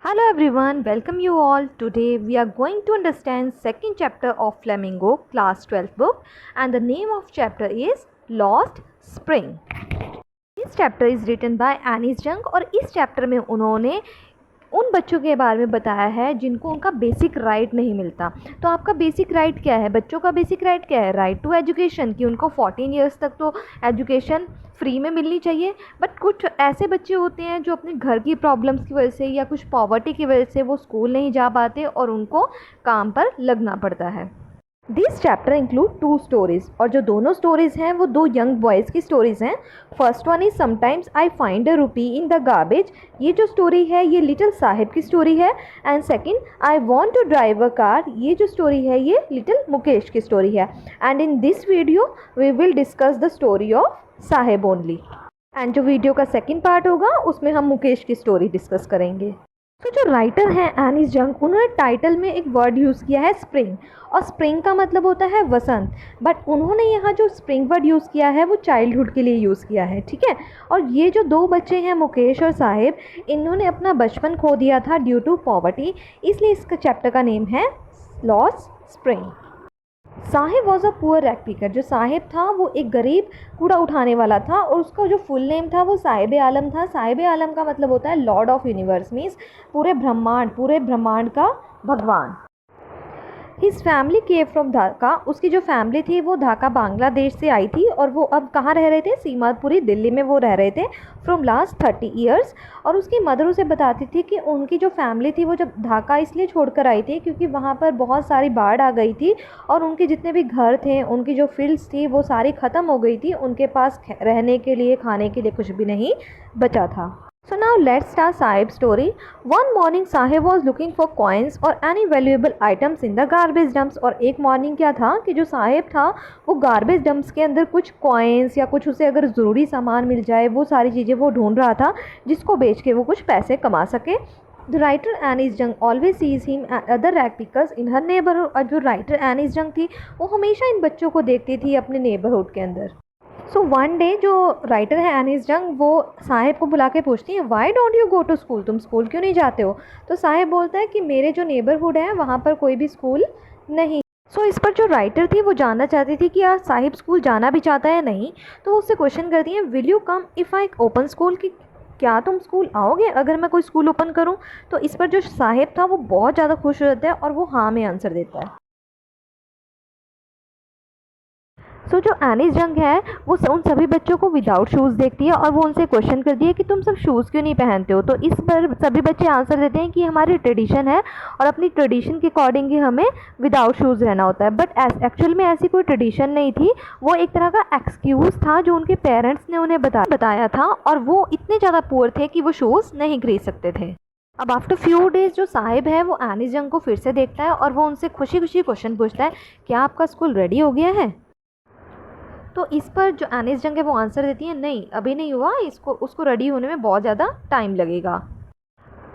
Hello everyone, welcome you all. Today we are going to understand second chapter of Flamingo class 12 book and the name of chapter is Lost Spring. This chapter is written by Anis Jung और इस chapter में उन्होंने उन बच्चों के बारे में बताया है जिनको उनका बेसिक राइट नहीं मिलता। तो आपका बेसिक राइट क्या है? बच्चों का बेसिक राइट क्या है? राइट टू एजुकेशन, कि उनको 14 ईयर्स तक तो एजुकेशन फ्री में मिलनी चाहिए। बट कुछ ऐसे बच्चे होते हैं जो अपने घर की प्रॉब्लम्स की वजह से या कुछ पॉवर्टी की वजह से वो स्कूल नहीं जा पाते और उनको काम पर लगना पड़ता है। दिस चैप्टर इंक्लूड 2 स्टोरीज़ और जो दोनों स्टोरीज़ हैं वो 2 यंग बॉयज़ की स्टोरीज़ हैं। First one is sometimes I find a रूपी इन द गार्बेज। ये जो स्टोरी है ये लिटिल साहिब की स्टोरी है। And second I want to drive a car, ये जो स्टोरी है ये लिटिल मुकेश की स्टोरी है। And in this video we will discuss the story of Sahib only. And जो वीडियो का सेकंड पार्ट होगा उसमें हम मुकेश की स्टोरी डिस्कस करेंगे। तो जो राइटर हैं एनिस जंग, उन्होंने टाइटल में एक वर्ड यूज़ किया है स्प्रिंग, और स्प्रिंग का मतलब होता है वसंत। बट उन्होंने यहाँ जो स्प्रिंग वर्ड यूज़ किया है वो चाइल्डहुड के लिए यूज़ किया है, ठीक है। और ये जो 2 बच्चे हैं मुकेश और साहिब, इन्होंने अपना बचपन खो दिया था ड्यू टू पॉवर्टी, इसलिए इसका चैप्टर का नेम है lost spring. Sahib was a poor rag picker. जो साहिब था वो एक गरीब कूड़ा उठाने वाला था और उसका जो फुल नेम था वो साहिब आलम था। साहिब आलम का मतलब होता है लॉर्ड ऑफ यूनिवर्स, मीन्स पूरे ब्रह्मांड का भगवान। His family came from Dhaka. उसकी जो फैमिली थी वो ढाका बांग्लादेश से आई थी और वो अब कहाँ रह रहे थे? सीमापुरी दिल्ली में वो रह रहे थे फ्रॉम लास्ट 30 ईयर्स। और उसकी मदर उसे बताती थी कि उनकी जो फैमिली थी वो जब ढाका इसलिए छोड़कर आई थी क्योंकि वहाँ पर बहुत सारी बाढ़ आ गई थी और उनके जितने भी घर थे, उनकी जो फील्ड्स थी वो सारी ख़त्म हो गई थी। उनके पास रहने के लिए, खाने के लिए कुछ भी नहीं बचा था। So now let's start Sahib's story. One morning Sahib was looking for coins or any valuable items in the garbage dumps. और एक मॉर्निंग क्या था कि जो साहिब था वो गार्बेज डंप्स के अंदर कुछ कॉइन्स या कुछ उसे अगर ज़रूरी सामान मिल जाए वो सारी चीज़ें वो ढूंढ रहा था जिसको बेच के वो कुछ पैसे कमा सके। The writer Anis Jung always sees him and other rag pickers in her neighborhood. और जो राइटर एनिस जंग थी वो हमेशा इन बच्चों को देखती थी अपने नेबरहुड के अंदर। सो वन डे जो राइटर है एनिस जंग वो साहिब को बुला के पूछती है, why don't you go to school? तुम स्कूल क्यों नहीं जाते हो? तो साहिब बोलता है कि मेरे जो नेबरहुड है वहाँ पर कोई भी स्कूल नहीं। सो इस पर जो राइटर थी वो जानना चाहती थी कि यार साहिब स्कूल जाना भी चाहता है नहीं। तो वो उससे क्वेश्चन करती है, will you come if I open school, कि क्या तुम स्कूल आओगे अगर मैं कोई स्कूल ओपन करूँ? तो इस पर जो साहिब था वो बहुत ज़्यादा खुश हो जाता है और वो हाँ में आंसर देता है। सो जो एनिस जंग है वो उन सभी बच्चों को विदाउट शूज़ देखती है और वो उनसे क्वेश्चन करती है कि तुम सब शूज़ क्यों नहीं पहनते हो? तो इस पर सभी बच्चे आंसर देते हैं कि हमारी ट्रेडिशन है और अपनी ट्रेडिशन के अकॉर्डिंग ही हमें विदाउट शूज़ रहना होता है। बट एक्चुअल में ऐसी कोई ट्रेडिशन नहीं थी, वो एक तरह का एक्सक्यूज़ था जो उनके पेरेंट्स ने उन्हें बताया था और वो इतने ज़्यादा पुअर थे कि वो शूज़ नहीं खरीद सकते थे। अब आफ्टर फ्यू डेज़ जो साहिब है वो एनिस जंग को फिर से देखता है और वो उनसे खुशी खुशी क्वेश्चन पूछता है, क्या आपका स्कूल रेडी हो गया है? तो इस पर जो एनिस जंग है वो आंसर देती है, नहीं अभी नहीं हुआ, उसको रेडी होने में बहुत ज़्यादा टाइम लगेगा।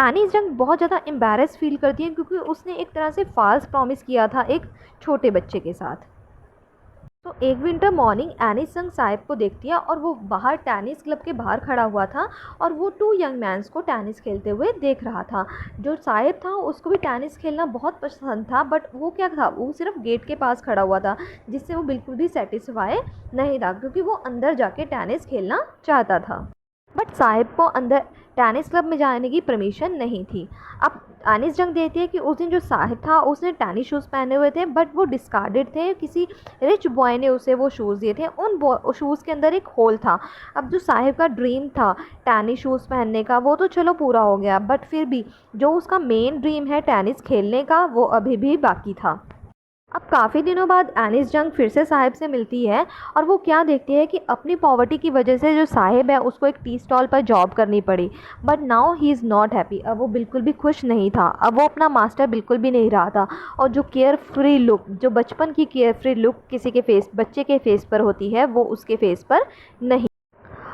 एनिस जंग बहुत ज़्यादा एम्बैरेस फील करती है क्योंकि उसने एक तरह से फॉल्स प्रॉमिस किया था एक छोटे बच्चे के साथ। तो एक विंटर मॉर्निंग एनिस जंग साहिब को देखती है और वो बाहर टेनिस क्लब के बाहर खड़ा हुआ था और वो 2 यंग मैंस को टेनिस खेलते हुए देख रहा था। जो साहिब था उसको भी टेनिस खेलना बहुत पसंद था, बट वो क्या था, वो सिर्फ गेट के पास खड़ा हुआ था जिससे वो बिल्कुल भी सेटिस्फाई नहीं था क्योंकि वो अंदर जाके टेनिस खेलना चाहता था। बट साहिब को अंदर टेनिस क्लब में जाने की परमिशन नहीं थी। अब एनिस जंग देखती है कि उस दिन जो साहिब था उसने टेनिस शूज़ पहने हुए थे बट वो डिस्कार्डेड थे, किसी रिच बॉय ने उसे वो शूज़ दिए थे। उन शूज़ के अंदर एक होल था। अब जो साहिब का ड्रीम था टेनिस शूज़ पहनने का वो तो चलो पूरा हो गया, बट फिर भी जो उसका मेन ड्रीम है टेनिस खेलने का वो अभी भी बाकी था। अब काफ़ी दिनों बाद एनिस जंग फिर से साहिब से मिलती है और वो क्या देखती है कि अपनी पॉवर्टी की वजह से जो साहिब है उसको एक टी स्टॉल पर जॉब करनी पड़ी, but now he is not happy. अब वो बिल्कुल भी खुश नहीं था, अब वो अपना मास्टर बिल्कुल भी नहीं रहा था और जो केयर फ्री लुक, जो बचपन की केयर फ्री लुक किसी के बच्चे के फेस पर होती है वो उसके फेस पर नहीं।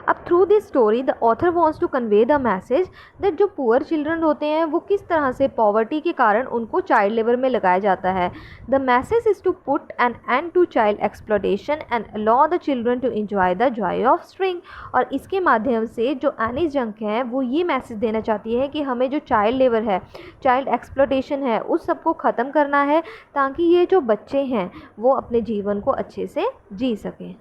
अब through this story the author wants to convey the message that जो पुअर चिल्ड्रन होते हैं वो किस तरह से पॉवर्टी के कारण उनको चाइल्ड लेबर में लगाया जाता है। The message is to put an end to child exploitation and allow the children to enjoy the joy of spring. और इसके माध्यम से जो एनी जंक है वो ये मैसेज देना चाहती है कि हमें जो चाइल्ड लेबर है, चाइल्ड एक्सप्लॉयटेशन है, उस सब को ख़त्म करना है ताकि ये जो बच्चे हैं वो अपने जीवन को अच्छे से जी सकें।